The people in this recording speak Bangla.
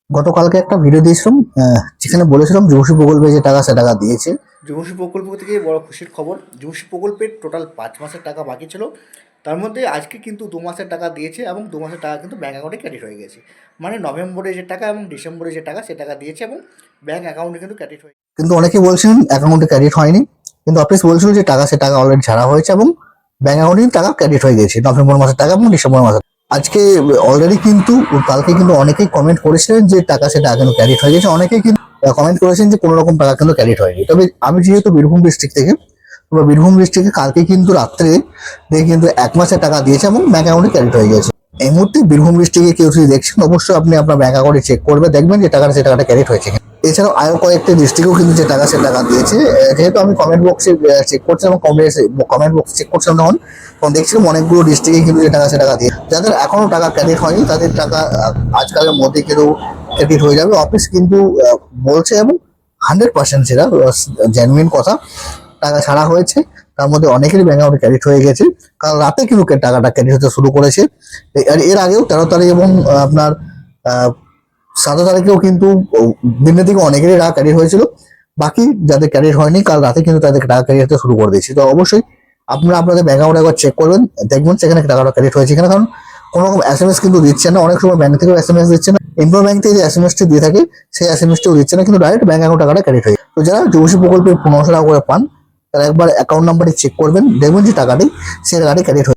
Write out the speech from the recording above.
গতকালকে একটা ভিডিও দিয়েছিলাম, যেখানে বলেছিলাম যুবশ্রী প্রকল্পে যে টাকা সে টাকা দিয়েছে। যুবশ্রী প্রকল্প থেকে বড় খুশির খবর, যুবশ্রী প্রকল্পের টোটাল 5 মাসের টাকা বাকি ছিল। তার মধ্যে আজকে কিন্তু 2 মাসের টাকা দিয়েছে এবং 2 মাসের টাকা কিন্তু ব্যাঙ্ক অ্যাকাউন্টে ক্রেডিট হয়ে গেছে। মানে নভেম্বরে যে টাকা এবং ডিসেম্বরে যে টাকা সে টাকা দিয়েছে এবং ব্যাঙ্ক অ্যাকাউন্টে কিন্তু ক্রেডিট হয়ে কিন্তু অনেকে বলছিলেন অ্যাকাউন্টে ক্রেডিট হয়নি, কিন্তু অফিস বলছিল যে টাকা সে টাকা অলরেডি ছাড়া হয়েছে এবং ব্যাঙ্ক অ্যাকাউন্টে টাকা ক্রেডিট হয়ে গেছে নভেম্বর মাসের টাকা এবং ডিসেম্বর মাসের। আজকে অলরেডি কিন্তু কালকে কিন্তু অনেকেই কমেন্ট করেছিলেন যে টাকা সে টাকা কিন্তু ক্রেডিট হয়ে গেছে। অনেকেই কিন্তু কমেন্ট করেছেন যে কোনো রকম টাকা কিন্তু ক্রেডিট হয়নি। তবে আমি যেহেতু বীরভূম ডিস্ট্রিক্ট থেকে, তো বীরভূম ডিস্ট্রিক্টে কালকে কিন্তু রাত্রে দেখে কিন্তু 1 মাসের টাকা দিয়েছে এবং ব্যাঙ্ক অ্যাকাউন্টে ক্রেডিট হয়ে গেছে। এই মুহূর্তে বীরভূম ডিস্ট্রিক্টে কেউ যদি দেখছেন, অবশ্যই আপনি আপনার ব্যাঙ্ক অ্যাকাউন্টে চেক করবে, দেখবেন যে টাকাটা সে টাকাটা ক্রেডিট হয়েছে কিনা। এছাড়াও আরো কয়েকটি ডিস্ট্রিক্টেও কিন্তু যে টাকা সে টাকা দিয়েছে। যেহেতু আমি কমেন্ট বক্সে চেক করছিলাম এবং কমেন্ট বক্সে চেক করছিলাম তখন দেখছিলাম অনেকগুলো ডিস্ট্রিক্টে কিন্তু যে টাকা সে টাকা দিয়ে, যাদের এখনো টাকা ক্রেডিট হয়নি তাদের টাকা আজকালের মধ্যে কিন্তু ক্রেডিট হয়ে যাবে। অফিস কিন্তু বলছে এবং 100% সেটা জেনুইন কথা, টাকা ছাড়া হয়েছে। তার মধ্যে অনেকেরই ব্যাঙ্ক অ্যাকাউন্টে ক্রেডিট হয়ে গেছে। কাল রাতে কিন্তু টাকাটা ক্রেডিট হতে শুরু করেছে। এর আগেও 13 তারিখ এবং আপনার 7 তারিখেও কিন্তু দিনের দিকে অনেকেরই টাকা ক্রেডিট হয়েছিল। বাকি যাদের ক্রেডিট হয়নি, কাল রাতে কিন্তু তাদের টাকা ক্রেডিট হতে শুরু করে দিয়েছে। তো অবশ্যই আপনারা আপনাদের ব্যাঙ্ক অ্যাকাউন্ট একবার চেক করবেন, দেখবেন সেখানে টাকাটা ক্রেডিট হয়েছে কিনা। কারণ কোনো রকম এসএমএস কিন্তু দিচ্ছে না, অনেক সময় ব্যাংক থেকেও এসএমএস দিচ্ছে না। এমপ্লয় ব্যাংক থেকে যে এসএমএসটি দিয়ে থাকে সেই এসএমএসটিও দিচ্ছে না, কিন্তু ডাইরেক্ট ব্যাঙ্ক অ্যাকাউন্ট টাকাটা ক্রেডিট হয়ে যায়। তো যারা যুবশ্রী প্রকল্পের 1500 টাকা করে পান, তারা একবার অ্যাকাউন্ট নাম্বারটি চেক করবেন, দেখবেন যে টাকাটি সেই টাকাটি ক্রেডিট হয়ে